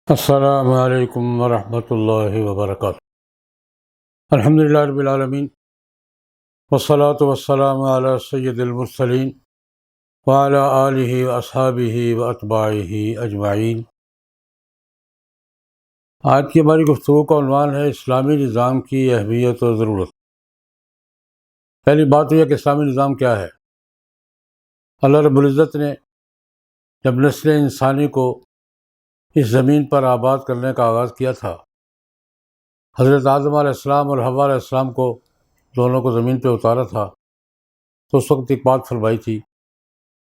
السلام علیکم ورحمۃ اللہ وبرکاتہ۔ الحمدللہ رب العالمین والصلاة والسلام علی سید المرسلین وعلی آلہ واصحابہ واتباعہ اجمعین۔ آج کی ہماری گفتگو کا عنوان ہے اسلامی نظام کی اہمیت اور ضرورت۔ پہلی بات تو یہ کہ اسلامی نظام کیا ہے۔ اللہ رب العزت نے جب نسل انسانی کو اس زمین پر آباد کرنے کا آغاز کیا تھا، حضرت آدم علیہ السلام اور حوا علیہ السلام کو دونوں کو زمین پہ اتارا تھا، تو اس وقت ایک بات فرمائی تھی،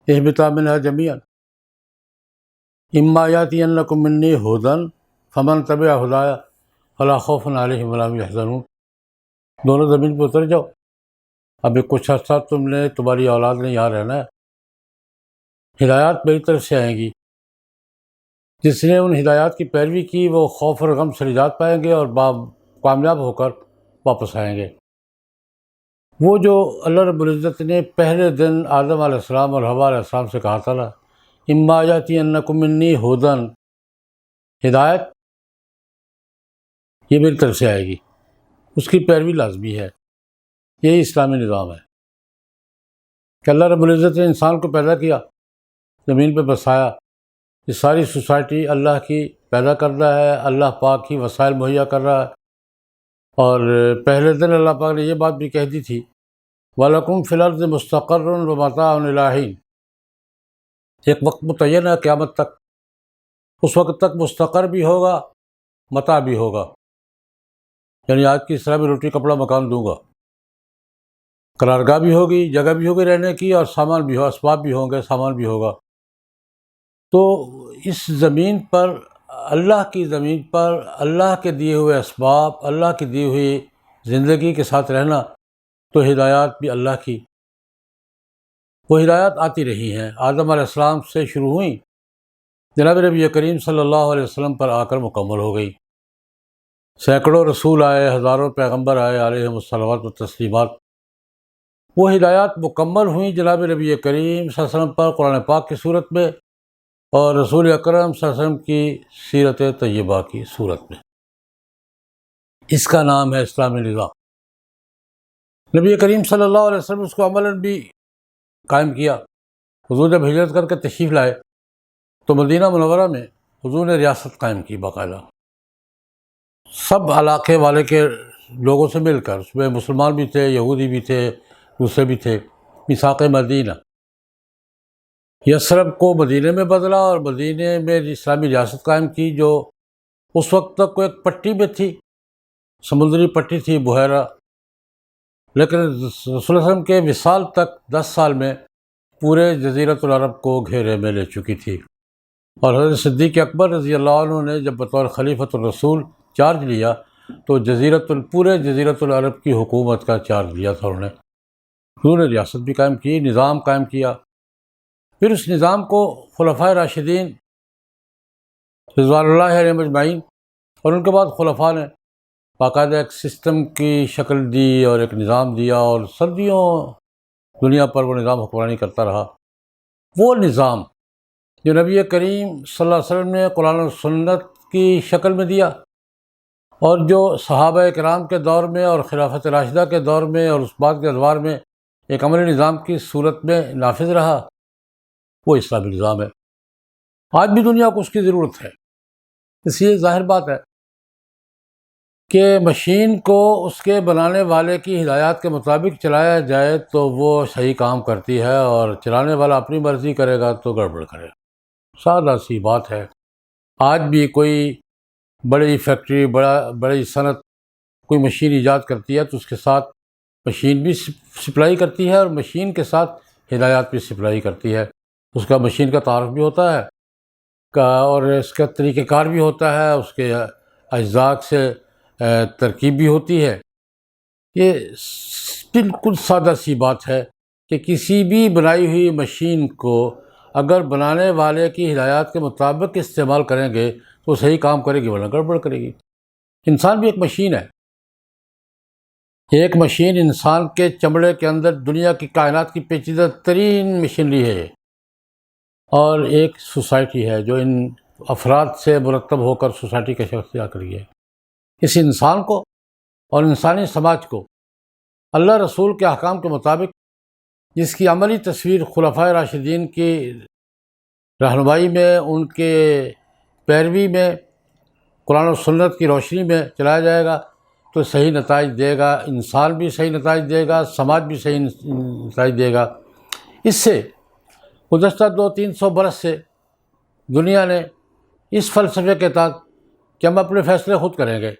اہبطا منہا جمیعا اما یاتینکم منی ھدی فمن تبع ھدایا فلا خوف علیہم ولا ھم یحزنون۔ دونوں زمین پہ اتر جاؤ، اب ایک کچھ عرصہ تمہاری اولاد نے یہاں رہنا ہے، ہدایات میری طرف سے آئیں گی، جس نے ان ہدایات کی پیروی کی وہ خوف اور غم سے نجات پائیں گے اور کامیاب ہو کر واپس آئیں گے۔ وہ جو اللہ رب العزت نے پہلے دن آدم علیہ السلام اور حوا علیہ السلام سے کہا تھا نا، اما یاتینکم منی ھدی، ہدایت یہ میری طرف سے آئے گی، اس کی پیروی لازمی ہے۔ یہی اسلامی نظام ہے کہ اللہ رب العزت نے انسان کو پیدا کیا، زمین پہ بسایا، یہ ساری سوسائٹی اللہ کی پیدا کر رہا ہے، اللہ پاک ہی وسائل مہیا کر رہا ہے۔ اور پہلے دن اللہ پاک نے یہ بات بھی کہہ دی تھی، وَلَكُمْ فِي الْأَرْضِ مُسْتَقَرٌّ وَمَتَاعٌ إِلَىٰ حِينٍ، ایک وقت متعین ہے قیامت تک، اس وقت تک مستقر بھی ہوگا، متاع بھی ہوگا، یعنی آج کی طرح بھی روٹی کپڑا مکان دوں گا، قرارگاہ بھی ہوگی، جگہ بھی ہوگی رہنے کی، اور سامان بھی ہو، اسباب بھی ہوں گے، سامان بھی ہوگا۔ تو اس زمین پر، اللہ کی زمین پر، اللہ کے دیے ہوئے اسباب، اللہ کی دی ہوئی زندگی کے ساتھ رہنا، تو ہدایات بھی اللہ کی، وہ ہدایات آتی رہی ہیں، آدم علیہ السلام سے شروع ہوئیں، جناب نبی کریم صلی اللہ علیہ وسلم پر آ کر مکمل ہو گئی۔ سینکڑوں رسول آئے، ہزاروں پیغمبر آئے علیہم الصلوات والتسلیمات، وہ ہدایات مکمل ہوئیں جناب نبی کریم صلی اللہ علیہ وسلم پر قرآن پاک کی صورت میں اور رسول اکرم صلی اللہ علیہ وسلم کی سیرت طیبہ کی صورت میں۔ اس کا نام ہے اسلامی نظام۔ نبی کریم صلی اللہ علیہ وسلم اس کو عملاً بھی قائم کیا۔ حضور جب ہجرت کر کے تشریف لائے تو مدینہ منورہ میں حضور نے ریاست قائم کی باقاعدہ، سب علاقے والے کے لوگوں سے مل کر، اس میں مسلمان بھی تھے، یہودی بھی تھے، دوسرے بھی تھے، میثاق مدینہ۔ یثرب کو مدینہ میں بدلا اور مدینہ میں اسلامی ریاست قائم کی، جو اس وقت تک ایک پٹی میں تھی، سمندری پٹی تھی، بحیرہ، لیکن رسول اللہ علیہ وسلم کے وصال تک 10 سال میں پورے جزیرۃ العرب کو گھیرے میں لے چکی تھی۔ اور حضرت صدیق اکبر رضی اللہ عنہ نے جب بطور خلیفۃ الرسول چارج لیا تو پورے جزیرۃ العرب کی حکومت کا چارج لیا تھا انہوں نے ریاست بھی قائم کی، نظام قائم کیا۔ پھر اس نظام کو خلفائے راشدین رضوان اللہ علیہم اجمعین اور ان کے بعد خلفاء نے باقاعدہ ایک سسٹم کی شکل دی اور ایک نظام دیا، اور صدیوں دنیا پر وہ نظام حکمرانی کرتا رہا۔ وہ نظام جو نبی کریم صلی اللہ علیہ وسلم نے قرآن و سنت کی شکل میں دیا، اور جو صحابہ کرام کے دور میں اور خلافت راشدہ کے دور میں اور اس بات کے ادوار میں ایک عملی نظام کی صورت میں نافذ رہا، وہ اسلامی نظام ہے۔ آج بھی دنیا کو اس کی ضرورت ہے۔ اس لیے ظاہر بات ہے کہ مشین کو اس کے بنانے والے کی ہدایات کے مطابق چلایا جائے تو وہ صحیح کام کرتی ہے، اور چلانے والا اپنی مرضی کرے گا تو گڑبڑ کرے گا۔ سادہ سی بات ہے۔ آج بھی کوئی بڑی فیکٹری، بڑی صنعت کوئی مشین ایجاد کرتی ہے تو اس کے ساتھ مشین بھی سپلائی کرتی ہے، اور مشین کے ساتھ ہدایات بھی سپلائی کرتی ہے۔ اس کا مشین کا تعارف بھی ہوتا ہے، اور اس کا طریقہ کار بھی ہوتا ہے، اس کے اجزاء سے ترکیب بھی ہوتی ہے۔ یہ بالکل سادہ سی بات ہے کہ کسی بھی بنائی ہوئی مشین کو اگر بنانے والے کی ہدایات کے مطابق استعمال کریں گے تو صحیح کام کرے گی ورنہ گڑبڑ کرے گی۔ انسان بھی ایک مشین ہے۔ ایک مشین انسان کے چمڑے کے اندر دنیا کی کائنات کی پیچیدہ ترین مشینری ہے، اور ایک سوسائٹی ہے جو ان افراد سے مرتب ہو کر سوسائٹی کا شخصیت کری ہے۔ اس انسان کو اور انسانی سماج کو اللہ رسول کے احکام کے مطابق، جس کی عملی تصویر خلفائے راشدین کی رہنمائی میں، ان کے پیروی میں، قرآن و سنت کی روشنی میں چلایا جائے گا تو صحیح نتائج دے گا، انسان بھی صحیح نتائج دے گا، سماج بھی صحیح نتائج دے گا۔ اس سے گزشتہ 200-300 برس سے دنیا نے اس فلسفے کے تحت کہ ہم اپنے فیصلے خود کریں گے،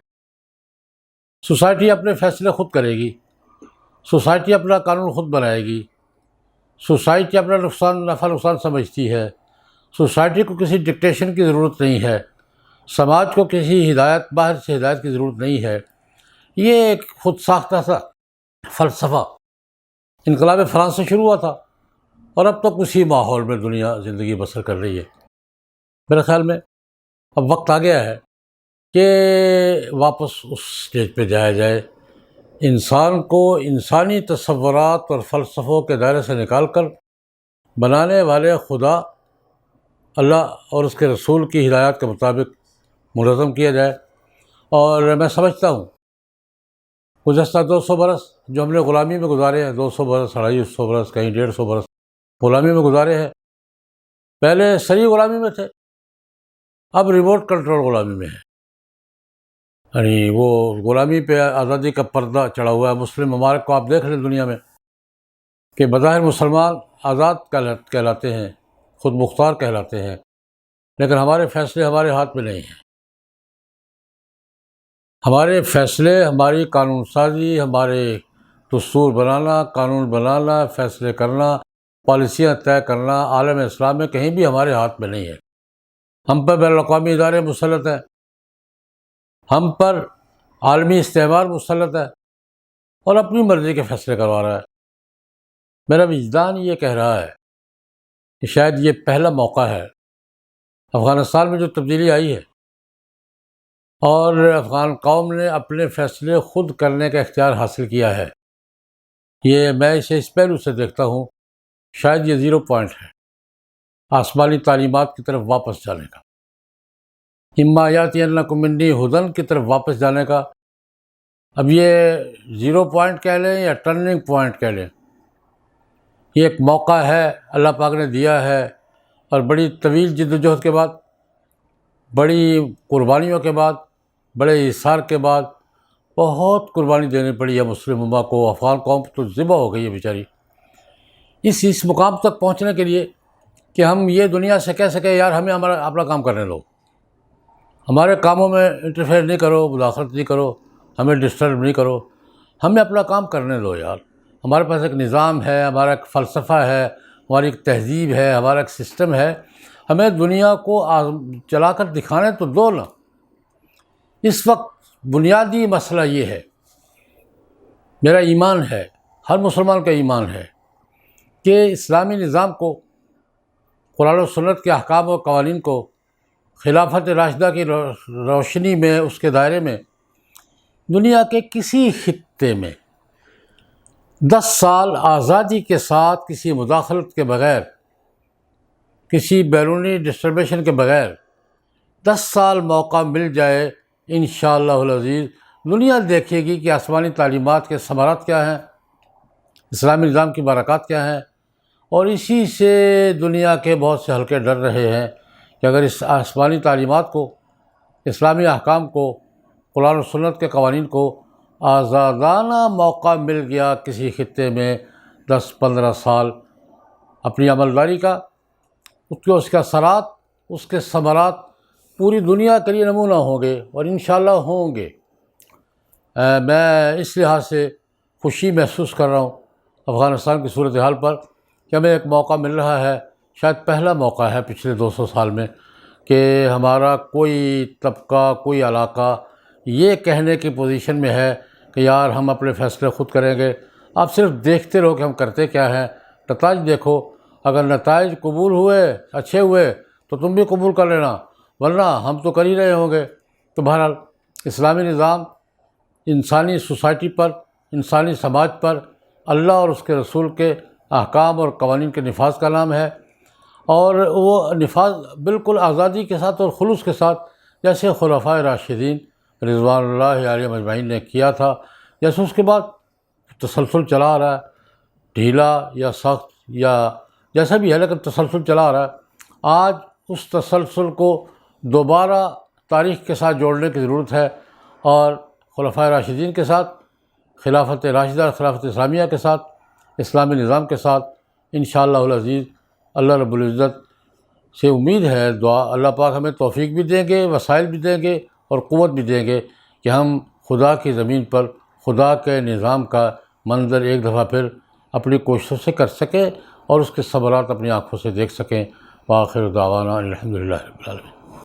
سوسائٹی اپنے فیصلے خود کرے گی، سوسائٹی اپنا قانون خود بنائے گی، سوسائٹی اپنا نفع نقصان سمجھتی ہے، سوسائٹی کو کسی ڈکٹیشن کی ضرورت نہیں ہے، سماج کو کسی ہدایت، باہر سے ہدایت کی ضرورت نہیں ہے۔ یہ ایک خود ساختہ سا فلسفہ انقلاب فرانس سے شروع ہوا تھا اور اب تک اسی ماحول میں دنیا زندگی بسر کر رہی ہے۔ میرے خیال میں اب وقت آ گیا ہے کہ واپس اس اسٹیج پہ جایا جائے، انسان کو انسانی تصورات اور فلسفوں کے دائرے سے نکال کر بنانے والے خدا اللہ اور اس کے رسول کی ہدایات کے مطابق منظم کیا جائے۔ اور میں سمجھتا ہوں گزشتہ 200 برس جو ہم نے غلامی میں گزارے ہیں، 200 برس، 250 برس، کہیں 150 برس غلامی میں گزارے ہیں، پہلے صحیح غلامی میں تھے، اب ریموٹ کنٹرول غلامی میں ہے، یعنی وہ غلامی پہ آزادی کا پردہ چڑھا ہوا ہے۔ مسلم ممالک کو آپ دیکھ لیں دنیا میں کہ بظاہر مسلمان آزاد کہلاتے ہیں، خود مختار کہلاتے ہیں، لیکن ہمارے فیصلے ہمارے ہاتھ میں نہیں ہیں۔ ہمارے فیصلے، ہماری قانون سازی، ہمارے دستور بنانا، قانون بنانا، فیصلے کرنا، پالیسیاں طے کرنا عالم اسلام میں کہیں بھی ہمارے ہاتھ میں نہیں ہے۔ ہم پر بین الاقوامی ادارے مسلط ہیں، ہم پر عالمی استعمار مسلط ہے اور اپنی مرضی کے فیصلے کروا رہا ہے۔ میرا وجدان یہ کہہ رہا ہے کہ شاید یہ پہلا موقع ہے افغانستان میں جو تبدیلی آئی ہے اور افغان قوم نے اپنے فیصلے خود کرنے کا اختیار حاصل کیا ہے۔ یہ میں اسے اس پہلو سے دیکھتا ہوں، شاید یہ 0 پوائنٹ ہے آسمانی تعلیمات کی طرف واپس جانے کا، اما یاتینکم منی ھدی کی طرف واپس جانے کا۔ اب یہ 0 پوائنٹ کہہ لیں یا ٹرننگ پوائنٹ کہہ لیں، یہ ایک موقع ہے اللہ پاک نے دیا ہے، اور بڑی طویل جد و جہد کے بعد، بڑی قربانیوں کے بعد، بڑے ایثار کے بعد بہت قربانی دینی پڑی ہے مسلم امہ کو۔ افغان قوم تو ذبح ہو گئی ہے بیچاری، اس مقام تک پہنچنے کے لیے کہ ہم یہ دنیا سے کہہ سکیں یار ہمیں اپنا کام کرنے دو، ہمارے کاموں میں انٹرفیئر نہیں کرو، مداخلت نہیں کرو، ہمیں ڈسٹرب نہیں کرو، ہمیں اپنا کام کرنے دو یار۔ ہمارے پاس ایک نظام ہے، ہمارا ایک فلسفہ ہے، ہماری ایک تہذیب ہے، ہمارا ایک سسٹم ہے، ہمیں دنیا کو چلا کر دکھانے تو دو نا۔ اس وقت بنیادی مسئلہ یہ ہے، میرا ایمان ہے، ہر مسلمان کا ایمان ہے کہ اسلامی نظام کو، قرآن و سنت کے احکام و قوانین کو خلافت راشدہ کی روشنی میں، اس کے دائرے میں دنیا کے کسی خطے میں 10 سال آزادی کے ساتھ، کسی مداخلت کے بغیر، کسی بیرونی ڈسٹربیشن کے بغیر 10 سال موقع مل جائے، انشاءاللہ العزیز دنیا دیکھے گی کہ آسمانی تعلیمات کے ثمرات کیا ہیں، اسلامی نظام کی برکات کیا ہیں۔ اور اسی سے دنیا کے بہت سے حلقے ڈر رہے ہیں کہ اگر اس آسمانی تعلیمات کو، اسلامی احکام کو، قرآن و سنت کے قوانین کو آزادانہ موقع مل گیا کسی خطے میں 10-15 سال اپنی عملداری کا، اس کے اثرات، اس کے ثمرات پوری دنیا کے لیے نمونہ ہوں گے، اور انشاءاللہ ہوں گے۔ میں اس لحاظ سے خوشی محسوس کر رہا ہوں افغانستان کی صورتحال پر کہ ہمیں ایک موقع مل رہا ہے، شاید پہلا موقع ہے پچھلے 200 سال میں کہ ہمارا کوئی طبقہ، کوئی علاقہ یہ کہنے کی پوزیشن میں ہے کہ یار ہم اپنے فیصلے خود کریں گے۔ آپ صرف دیکھتے رہو کہ ہم کرتے کیا ہیں، نتائج دیکھو، اگر نتائج قبول ہوئے، اچھے ہوئے تو تم بھی قبول کر لینا، ورنہ ہم تو کر ہی رہے ہوں گے۔ تو بہرحال اسلامی نظام انسانی سوسائٹی پر، انسانی سماج پر اللہ اور اس کے رسول کے احکام اور قوانین کے نفاذ کا نام ہے، اور وہ نفاذ بالکل آزادی کے ساتھ اور خلوص کے ساتھ جیسے خلفائے راشدین رضوان اللہ علیہم اجمعین نے کیا تھا، جیسے اس کے بعد تسلسل چلا آ رہا ہے، ڈھیلا یا سخت یا جیسا بھی ہے لیکن تسلسل چلا آ رہا ہے۔ آج اس تسلسل کو دوبارہ تاریخ کے ساتھ جوڑنے کی ضرورت ہے، اور خلفائے راشدین کے ساتھ، خلافت راشدہ، خلافت اسلامیہ کے ساتھ، اسلامی نظام کے ساتھ انشاءاللہ العزیز اللہ رب العزت سے امید ہے، دعا اللہ پاک ہمیں توفیق بھی دیں گے، وسائل بھی دیں گے اور قوت بھی دیں گے کہ ہم خدا کی زمین پر خدا کے نظام کا منظر ایک دفعہ پھر اپنی کوششوں سے کر سکیں اور اس کے ثمرات اپنی آنکھوں سے دیکھ سکیں۔ وآخر دعوانا الحمدللہ رب العالمین۔